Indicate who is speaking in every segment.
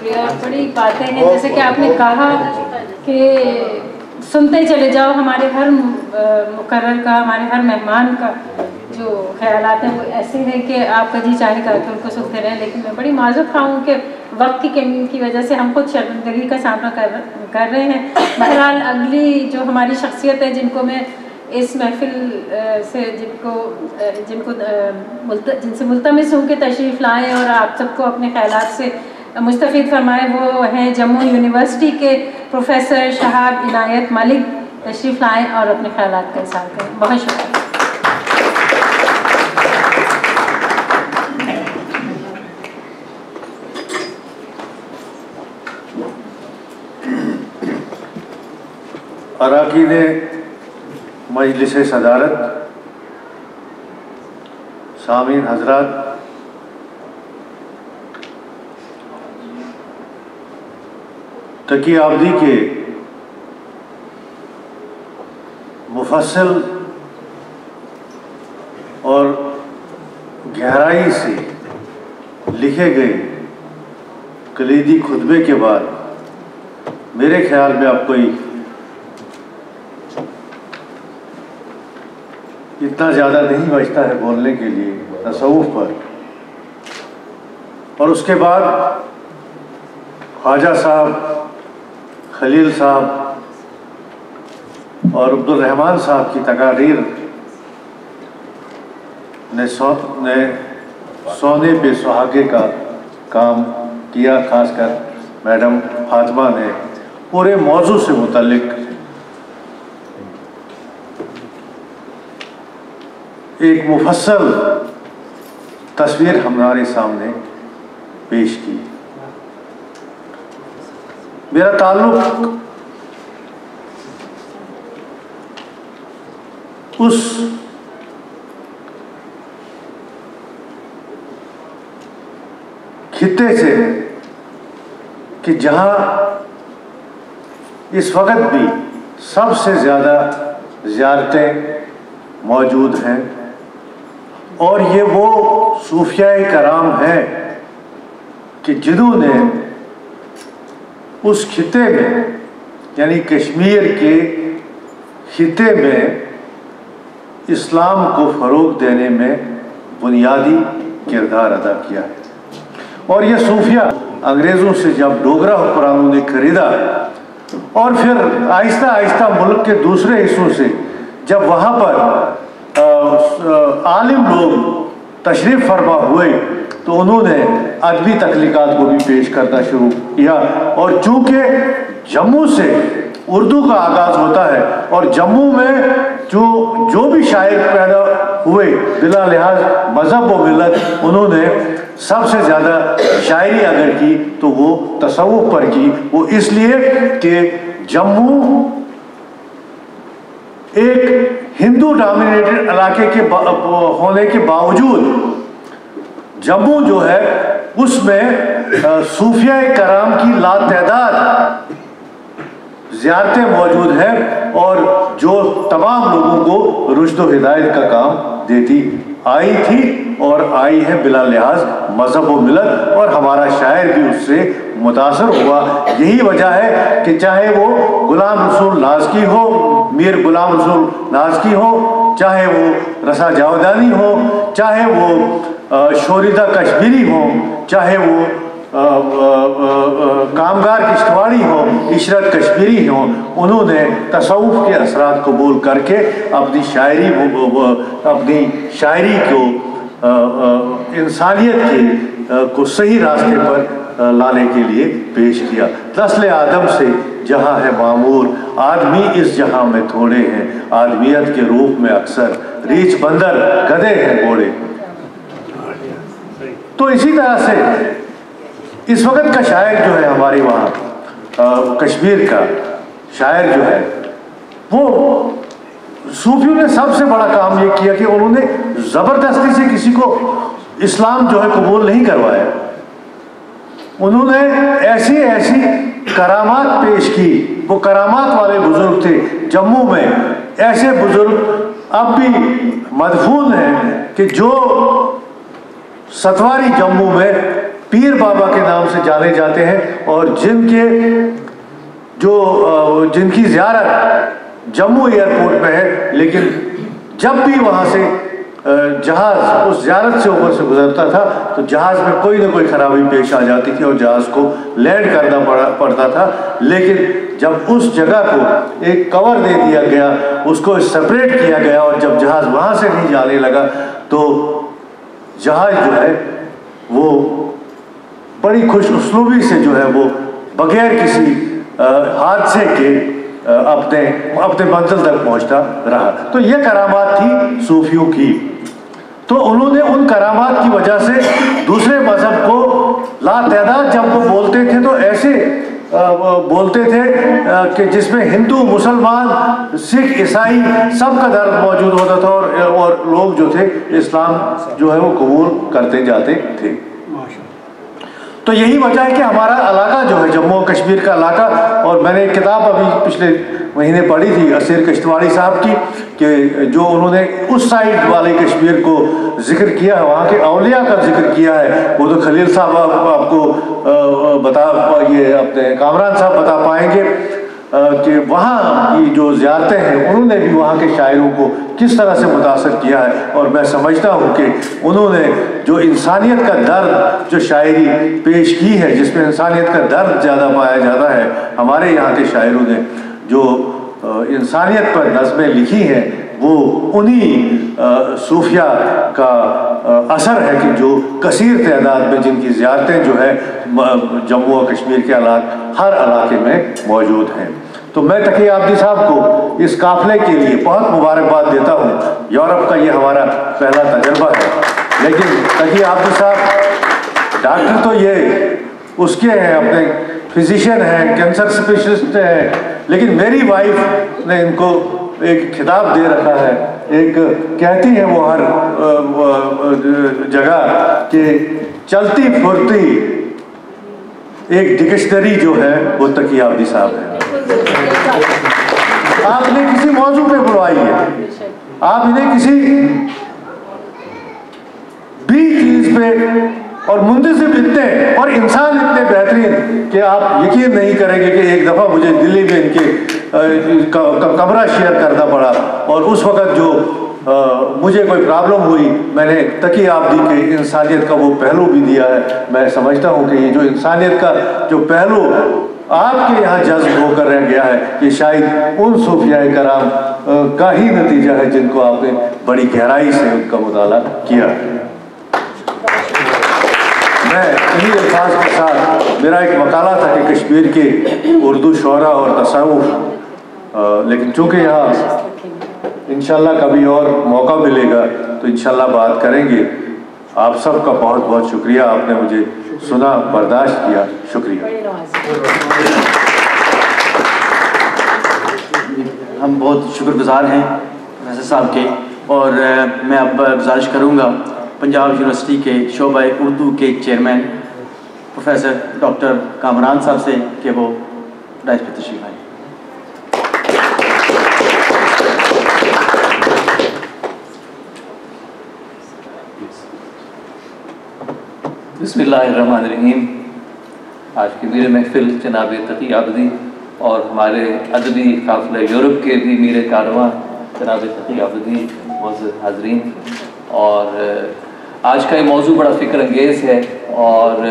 Speaker 1: शुक्रिया। बड़ी बातें हैं, जैसे कि आपने कहा कि सुनते चले जाओ, हमारे हर मुकर्रर का, हमारे हर मेहमान का जो ख्यालात हैं वो ऐसे हैं कि आपका जी चाहेगा कि उनको सुनते रहें। लेकिन मैं बड़ी माजूर खाऊँ कि वक्त की कमी की वजह से हम खुद शर्मिंदगी का सामना कर रहे हैं। बहरहाल अगली जो हमारी शख्सियत है, जिनको मैं इस महफिल से जिनसे मुल्तमिस हूँ कि तशरीफ़ लाएँ और आप सबको अपने ख्यालात से मुस्तफ़ीद फरमाएँ, वो हैं जम्मू यूनिवर्सिटी के प्रोफेसर शहाब इनायत मलिक। तशरीफ़ लाएँ और अपने ख्यालात का इज़हार करें। बहुत शुक्रिया।
Speaker 2: अराकीन मजलिस सदारत, सामीन हजरात, तकी आबदी के मुफस्सल और गहराई से लिखे गए कलीदी खुतबे के बाद मेरे ख्याल में अब कोई इतना ज़्यादा नहीं बचता है बोलने के लिए तसव्वुफ पर। और उसके बाद ख्वाजा साहब, खलील साहब और अब्दुल रहमान साहब की तकारीर ने सोने पे सुहागे का काम किया। खासकर मैडम फातिमा ने पूरे मौजू से मुताल्लिक एक मुफस्सल तस्वीर हमारे सामने पेश की। मेरा ताल्लुक उस खित्ते से कि जहां इस वक्त भी सबसे ज़्यादा ज़ियारतें मौजूद हैं, और ये वो सूफियाए कराम हैं कि जिन्होंने उस खित्ते में यानी कश्मीर के खित्ते में इस्लाम को फ़रोग़ देने में बुनियादी किरदार अदा किया है। और ये सूफिया अंग्रेज़ों से जब डोगरा हुक्मरानों ने खरीदा और फिर आहिस्ता आहिस्ता मुल्क के दूसरे हिस्सों से जब वहाँ पर आलिम लोग तशरीफ़ फरमा हुए तो उन्होंने अदबी तख्लीक़ात को भी पेश करना शुरू किया। और चूँकि जम्मू से उर्दू का आगाज़ होता है और जम्मू में जो भी शायर पैदा हुए बिला लिहाज मज़हब व मिल्लत, उन्होंने सबसे ज़्यादा शायरी अगर की तो वो तसव्वुफ़ पर की। वो इसलिए कि जम्मू एक हिंदू डोमिनेटेड इलाके के होने के बावजूद जम्मू जो है उसमें सूफियाए कराम की लातादाद ज़ियारतें मौजूद हैं और जो तमाम लोगों को रुश्द व हिदायत का काम देती आई थी और आई है बिला लिहाज मज़हब व मिल्लत। और हमारा शायर भी उससे मुतासर हुआ। यही वजह है कि चाहे वो गुलाम रसूल नाज़की हो, मीर गुलाम रसूल नाज़की हो, चाहे वो रसा जावदानी हो, चाहे वो शोरिदा कश्मीरी हो, चाहे वो कामगार किश्तवाड़ी हो, इशरत कश्मीरी हो, उन्होंने तसव्वुफ़ के असरात कबूल करके अपनी शायरी को इंसानियत को सही रास्ते पर लाने के लिए पेश किया। नस्ल आदम से जहाँ है मामूर, आदमी इस जहाँ में थोड़े हैं, आदमियत के रूप में अक्सर रीछ बंदर गधे हैं घोड़े। तो इसी तरह से इस वक्त का शायर जो है हमारे वहाँ कश्मीर का शायर जो है वो सूफियों ने सबसे बड़ा काम ये किया कि उन्होंने ज़बरदस्ती से किसी को इस्लाम जो है कबूल नहीं करवाया। उन्होंने ऐसी ऐसी करामात पेश की। वो करामात वाले बुजुर्ग थे जम्मू में, ऐसे बुजुर्ग अब भी मदफून हैं कि जो सतवारी जम्मू में पीर बाबा के नाम से जाने जाते हैं और जिनकी ज़ियारत जम्मू एयरपोर्ट पे है, लेकिन जब भी वहाँ से जहाज़ उस ज़ियारत से ऊपर से गुजरता था तो जहाज़ में कोई ना कोई खराबी पेश आ जाती थी और जहाज़ को लैंड करना पड़ता था। लेकिन जब उस जगह को एक कवर दे दिया गया, उसको सेपरेट किया गया और जब जहाज़ वहाँ से नहीं जाने लगा तो जहाज़ जो है वो बड़ी खुश उसलूबी से जो है वो बगैर किसी हादसे के अपने मंजिल तक पहुंचता रहा। तो ये करामात थी सूफियों की। तो उन्होंने उन करामात की वजह से दूसरे मजहब को लातदाद जब वो बोलते थे तो ऐसे बोलते थे कि जिसमें हिंदू, मुसलमान, सिख, ईसाई सबका धर्म मौजूद होता था और लोग जो थे इस्लाम जो है वो कबूल करते जाते थे। तो यही वजह है कि हमारा इलाका जो है जम्मू और कश्मीर का इलाका, और मैंने एक किताब अभी पिछले महीने पढ़ी थी असीर कश्तवाड़ी साहब की कि जो उन्होंने उस साइड वाले कश्मीर को जिक्र किया है, वहाँ के औलिया का जिक्र किया है। वो तो खलील साहब आपको ये अपने कामरान साहब बता पाएंगे कि वहाँ की जो ज़ियारतें हैं उन्होंने भी वहाँ के शायरों को किस तरह से मुतासर किया है। और मैं समझता हूँ कि उन्होंने जो इंसानियत का दर्द जो शायरी पेश की है, जिसमें इंसानियत का दर्द ज़्यादा पाया जाता है, हमारे यहाँ के शायरों ने जो इंसानियत पर नज़में लिखी हैं वो उन्हीं सूफिया का असर है कि जो कसीर तादाद में जिनकी ज़ियारतें जो है जम्मू और कश्मीर के हर इलाके में मौजूद हैं। तो मैं तकी आबदी साहब को इस काफ़िले के लिए बहुत मुबारकबाद देता हूँ। यूरोप का ये हमारा पहला तजर्बा है, लेकिन तकी आबदी साहब डॉक्टर तो ये उसके हैं, अपने फिजिशियन हैं, कैंसर स्पेशलिस्ट हैं, लेकिन मेरी वाइफ ने इनको एक खिताब दे रखा है। एक कहती है वो हर जगह कि चलती फुरती एक डिक्शनरी जो है वो तकी आबदी साहब है। आपने किसी मौजू पे बुलवाई है, आप इन्हें किसी भी चीज पे और मुंतज़िम इतने और इंसान इतने बेहतरीन कि आप यकीन नहीं करेंगे कि एक दफ़ा मुझे दिल्ली में इनके कमरा शेयर करना पड़ा और उस वक़्त जो मुझे कोई प्रॉब्लम हुई, मैंने तकी आबदी के इंसानियत का वो पहलू भी दिया है। मैं समझता हूँ कि ये जो इंसानियत का जो पहलू आपके यहाँ जज्ब होकर रह गया है, ये शायद उन सूफियाए कराम का ही नतीजा है जिनको आपने बड़ी गहराई से उनका मुताला किया। मैं इन्हीं अल्फाज के साथ, मेरा एक मकाला था कि कश्मीर के उर्दू शोरा और तसव्वुफ, लेकिन चूँकि यहाँ इंशाल्लाह कभी और मौका मिलेगा तो इंशाल्लाह बात करेंगे। आप सबका बहुत बहुत शुक्रिया, आपने मुझे सुना, बर्दाश्त किया, शुक्रिया।
Speaker 3: हम बहुत शुक्रगुजार हैं प्रोफेसर साहब के, और मैं अब गुजारिश करूँगा पंजाब यूनिवर्सिटी के शोबा उर्दू के चेयरमैन प्रोफेसर डॉक्टर कामरान साहब से कि वो डाइस पर तशरीफ आए।
Speaker 4: बिस्मिल्लाहिर्रहमानिर्रहीम। आज की मेरे महफिल जनाब तकी आबदी और हमारे अदबी काफ़िला यूरोप के भी मेरे कारवां जनाब तकी आबदी मौजूद हाज़रीन, और आज का ये मौजू बड़ा फ़िक्र अंगेज़ है और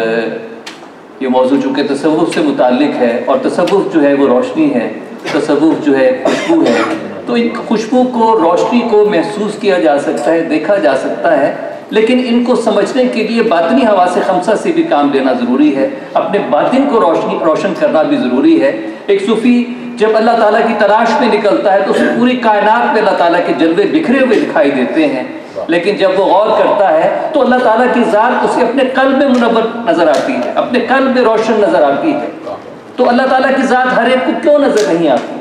Speaker 4: ये मौजू चूँकि तसव्वुफ़ से मुताल्लिक़ है और तसव्वुफ़ जो है वो रोशनी है, तसव्वुफ़ जो है खुशबू है, तो इन खुशबू को, रोशनी को महसूस किया जा सकता है, देखा जा सकता है, लेकिन इनको समझने के लिए बातिनी हवासे खमसा से भी काम लेना ज़रूरी है। अपने बातिन को रोशन करना भी ज़रूरी है। एक सूफ़ी जब अल्लाह ताला की तलाश में निकलता है तो उसे पूरी कायनात में अल्लाह ताला के जलवे बिखरे हुए दिखाई देते हैं, लेकिन जब वो गौर करता है तो अल्लाह ताला की ज़ात उसे अपने क़ल्ब में मुनव्वर नज़र आती है, अपने क़ल्ब में रोशन नज़र आती है। तो अल्लाह ताला की ज़ात हर एक को क्यों नज़र नहीं आती?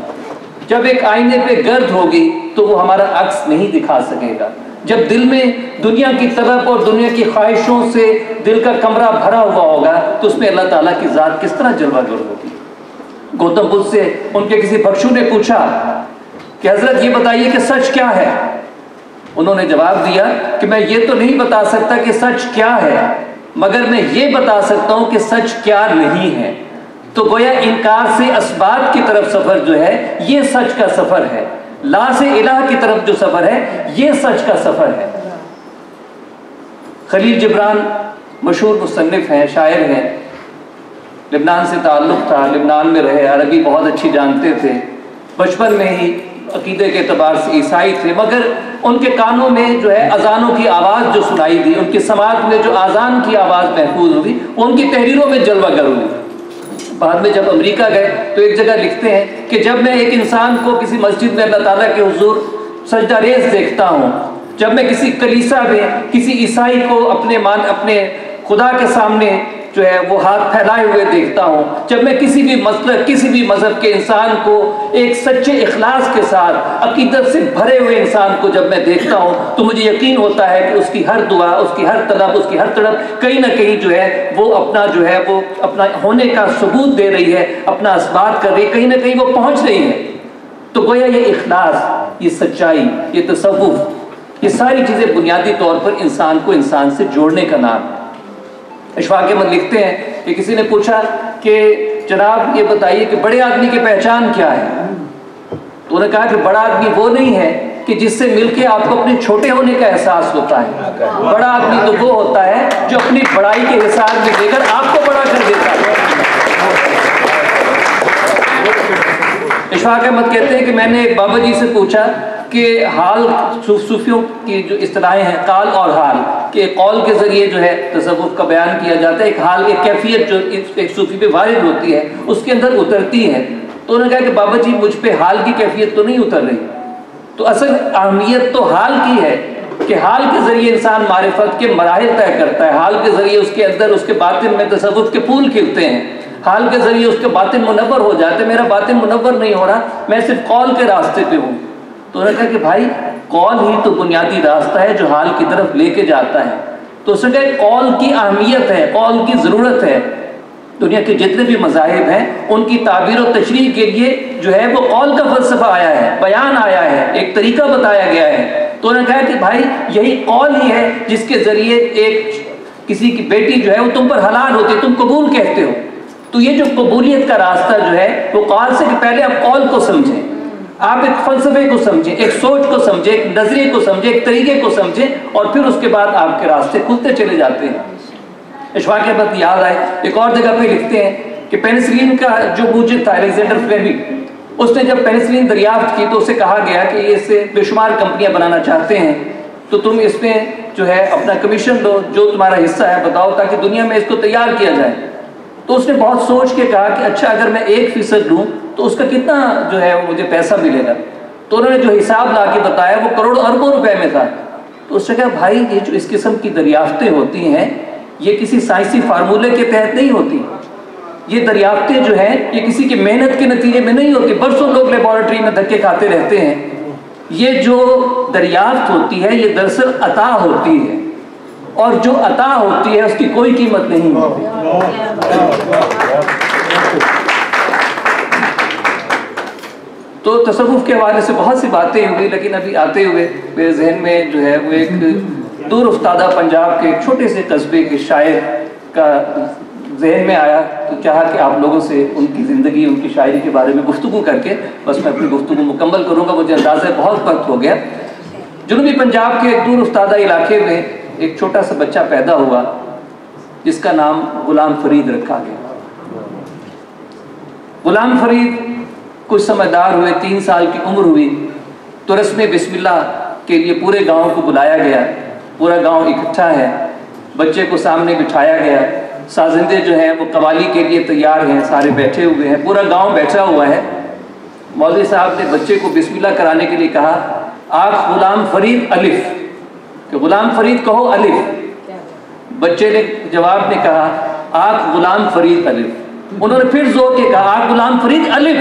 Speaker 4: जब एक आईने पे गर्द होगी तो वो हमारा अक्स नहीं दिखा सकेगा। जब दिल में दुनिया की तलब और दुनिया की ख्वाहिशों से दिल का कमरा भरा हुआ होगा तो उसमें अल्लाह ताला की ज़ात किस तरह जलवागर होगी। गौतम बुद्ध से उनके किसी भिक्षु ने पूछा कि हज़रत ये बताइए कि सच क्या है। उन्होंने जवाब दिया कि मैं ये तो नहीं बता सकता कि सच क्या है, मगर मैं ये बता सकता हूं कि सच क्या नहीं है। तो गोया इनकार से असबाब की तरफ सफर जो है ये सच का सफर है, ला से इलाह की तरफ जो सफर है ये सच का सफर है। खलील जिब्रान मशहूर मुसन्निफ हैं, शायर हैं, लिबनान से ताल्लुक़ था, लिबनान में रहे, अरबी बहुत अच्छी जानते थे, बचपन में ही अकीदे के एतबार से ईसाई थे, मगर उनके कानों में जो है अजानों की आवाज़ जो सुनाई दी, उनके समाज में जो अजान की आवाज़ महफूज हुई, उनकी तहरीरों में जलवागर हुई। बाद में जब अमेरिका गए तो एक जगह लिखते हैं कि जब मैं एक इंसान को किसी मस्जिद में अल्लाह ताला के हुजूर सजदा रेज़ देखता हूँ, जब मैं किसी कलीसा में किसी ईसाई को अपने खुदा के सामने जो है वो हाथ फैलाए हुए देखता हूँ, जब मैं किसी भी मजहब के इंसान को एक सच्चे इखलास के साथ अकीदत से भरे हुए इंसान को जब मैं देखता हूँ, तो मुझे यकीन होता है कि उसकी हर दुआ, उसकी हर तलब, उसकी हर तड़प कहीं ना कहीं जो है वो अपना होने का सबूत दे रही है, अपना असबात कर रही है, कहीं ना कहीं वो पहुँच रही है। तो गोया ये इखलास, ये सच्चाई, ये तसव्वुफ, ये सारी चीज़ें बुनियादी तौर पर इंसान को इंसान से जोड़ने का नाम है। इशफाक अहमद लिखते हैं कि किसी ने पूछा कि जनाब ये बताइए कि बड़े आदमी की पहचान क्या है? तो उन्होंने कहा कि बड़ा आदमी वो नहीं है कि जिससे मिलके आपको अपने छोटे होने का एहसास होता है। बड़ा आदमी तो वो होता है जो अपनी बड़ाई के हिसाब में देकर आपको बड़ा कर देता है। इशफाक अहमद कहते हैं कि मैंने एक बाबा जी से पूछा कि हाल सूफियों की जो इस्तिलाहें हैं, काल और हाल, कि कौल के ज़रिए जो है तसव्वुफ़ का बयान किया जाता है, एक हाल, एक कैफियत जो एक सूफी पे वारिद होती है उसके अंदर उतरती है। तो उन्होंने कहा कि बाबा जी मुझ पे हाल की कैफियत तो नहीं उतर रही। तो असल अहमियत तो हाल की है कि हाल के ज़रिए इंसान मारिफत के मराहिल तय करता है, हाल के ज़रिए उसके अंदर उसके बातिन में तसव्वुफ़ के फूल खिलते हैं, हाल के ज़रिए उसके बातिन मुनव्वर हो जाते हैं। मेरा बातिन मुनव्वर नहीं हो रहा, मैं सिर्फ कौल के रास्ते पे हूँ। तो उन्होंने कहा कि भाई कौल ही तो बुनियादी रास्ता है जो हाल की तरफ लेके जाता है। तो उसने कहा कौल की अहमियत है, कौल की ज़रूरत है। दुनिया के जितने भी मज़ाहिब हैं उनकी ताबीर और तशरीह के लिए जो है वो कौल का फ़लसफ़ा आया है, बयान आया है, एक तरीका बताया गया है। तो उन्होंने कहा कि भाई यही कौल ही है जिसके ज़रिए एक किसी की बेटी जो है वो तुम पर हलाल होती है, तुम कबूल कहते हो। तो ये जो कबूलियत का रास्ता जो है वो कौल से कि पहले आप कौल को समझें, आप एक फ़लसफ़े को समझें, एक सोच को समझें, एक नज़रिए को समझें, एक तरीके को समझें, और फिर उसके बाद आपके रास्ते खुलते चले जाते हैं। इशफाक अहमद याद आए एक और जगह पे लिखते हैं कि पेनिसिलिन का जो मूजिद था अलेक्जेंडर फ्लेमिंग, उसने जब पेनिसिलिन दरियाफ्त की तो उसे कहा गया कि इससे बेशुमार कंपनियां बनाना चाहते हैं, तो तुम इसमें जो है अपना कमीशन दो, जो तुम्हारा हिस्सा है बताओ, ताकि दुनिया में इसको तैयार किया जाए। तो उसने बहुत सोच के कहा कि अच्छा अगर मैं 1% लूँ तो उसका कितना जो है वो मुझे पैसा मिलेगा। तो उन्होंने जो हिसाब ला के बताया वो करोड़ों अरबों रुपए में था। तो उसने कहा भाई ये जो इस किस्म की दरियाफ्तें होती हैं ये किसी साइंसी फार्मूले के तहत नहीं होती, ये दरियाफ्तें जो हैं ये किसी की मेहनत के नतीजे में नहीं होती। बरसों लोग लेबॉरेटरी में धक्के खाते रहते हैं। ये जो दरियाफ्त होती है ये दरअसल अता होती है, और जो अता होती है उसकी कोई कीमत नहीं होती। तो तसव्वुफ़ के हवाले से बहुत सी बातें हुई, लेकिन अभी आते हुए मेरे जहन में जो है वो एक दूर उफ्तादा पंजाब के एक छोटे से कस्बे के शायर का जहन में आया, तो चाहा कि आप लोगों से उनकी ज़िंदगी, उनकी शायरी के बारे में गुफ्तगू करके बस मैं अपनी गुफ्तगू मुकम्मल करूँगा। मुझे अंदाज़ा बहुत वक्त हो गया। जनूबी पंजाब के एक दूर उफ्तादा इलाके में एक छोटा सा बच्चा पैदा हुआ जिसका नाम गुलाम फरीद रखा गया। गुलाम फरीद कुछ समझदार हुए, 3 साल की उम्र हुई तो रस्म बिस्मिल्लाह के लिए पूरे गांव को बुलाया गया। पूरा गांव इकट्ठा है, बच्चे को सामने बिठाया गया, साजिंदे जो हैं वो कवाली के लिए तैयार हैं, सारे बैठे हुए हैं, पूरा गांव बैठा हुआ है। मौलवी साहब ने बच्चे को बिस्मिल्लाह कराने के लिए कहा, आख गुलाम फरीद अलिफ, कि गुलाम फरीद कहो अलिफ। बच्चे ने जवाब में कहा आख गुलाम फरीद अलिफ। उन्होंने फिर जोर के कहा आख गुलाम फरीद अलिफ।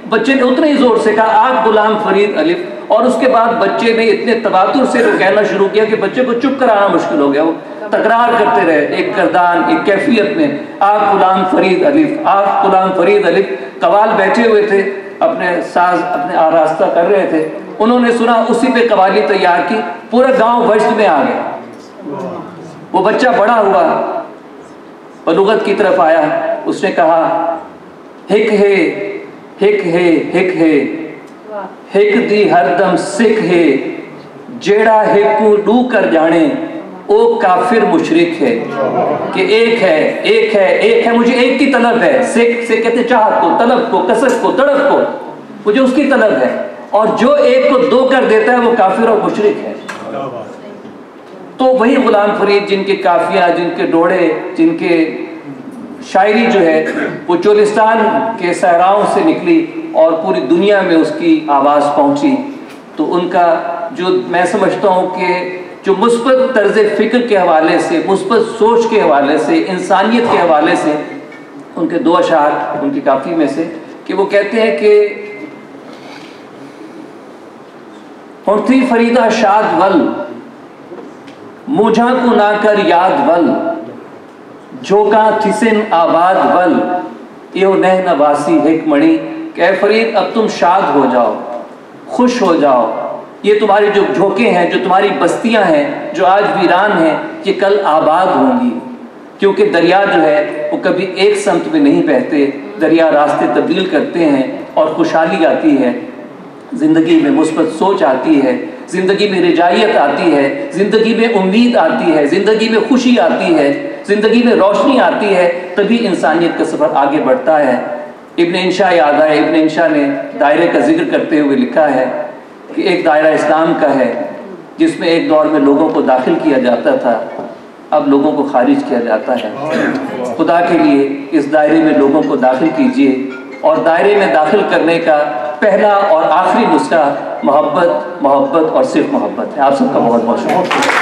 Speaker 4: बच्चे ने उतने ही जोर से कहा आख गुलाम फरीद अलिफ। और उसके बाद बच्चे ने इतने तवातुर से वो कहना शुरू किया कि बच्चे को चुप कराना मुश्किल हो गया। वो तकरार करते रहे, एक करदान, एक कैफियत में, आख गुलाम फरीद अलिफ, आख गुलाम फरीद अलिफ। कवाल बैठे हुए थे, अपने साज अपने आरास्ता कर रहे थे। उन्होंने सुना, उसी पे कवाली तैयार की, पूरा गांव वजद में आ गया। वो बच्चा बड़ा हुआ, बलुगत की तरफ आया, उसने कहा हिक है हिक है हिक है हिक दी हरदम सिख है, जेड़ा हिकू डू कर जाने ओ काफिर मुशरिक है। कि एक है एक है एक है, मुझे एक की तलब है। सिख से कहते चाहत को, तलब को, कसरत को, तड़प को, मुझे उसकी तलब है। और जो एक को दो कर देता है वो काफिर और मुशरिक है। तो वही गुलाम फरीद जिनके काफिया, जिनके डोड़े, जिनके शायरी जो है वो चोलिस्तान के सहराओं से निकली और पूरी दुनिया में उसकी आवाज़ पहुंची, तो उनका जो मैं समझता हूँ कि जो मुस्बत तर्ज फ़िक्र के हवाले से, मुस्बत सोच के हवाले से, इंसानियत के हवाले से उनके दो अशार उनकी काफ़ी में से कि वो कहते हैं कि और थी फरीदा शाद वल मुझा को ना कर याद वल, झोंका थिसिन आबाद वल, यो नह नवासी हिकमणी। कह फरीद अब तुम शाद हो जाओ, खुश हो जाओ। ये तुम्हारे जो झोंके हैं, जो तुम्हारी बस्तियां हैं जो आज वीरान हैं, ये कल आबाद होंगी। क्योंकि दरिया जो है वो कभी एक समत में नहीं बहते, दरिया रास्ते तब्दील करते हैं और खुशहाली आती है, ज़िंदगी में मुस्बत सोच आती है, ज़िंदगी में रिजायत आती है, ज़िंदगी में उम्मीद आती है, ज़िंदगी में खुशी आती है, ज़िंदगी में रोशनी आती है, तभी इंसानियत का सफ़र आगे बढ़ता है। इब्न इंशा याद आए, इब्न इंशा ने दायरे का जिक्र करते हुए लिखा है कि एक दायरा इस्लाम का है जिसमें एक दौर में लोगों को दाखिल किया जाता था, अब लोगों को खारिज किया जाता है। खुदा के लिए इस दायरे में लोगों को दाखिल कीजिए, और दायरे में दाखिल करने का पहला और आखिरी नुस्खा मोहब्बत, मोहब्बत और सिर्फ मोहब्बत है। आप सबका बहुत बहुत शुक्रिया।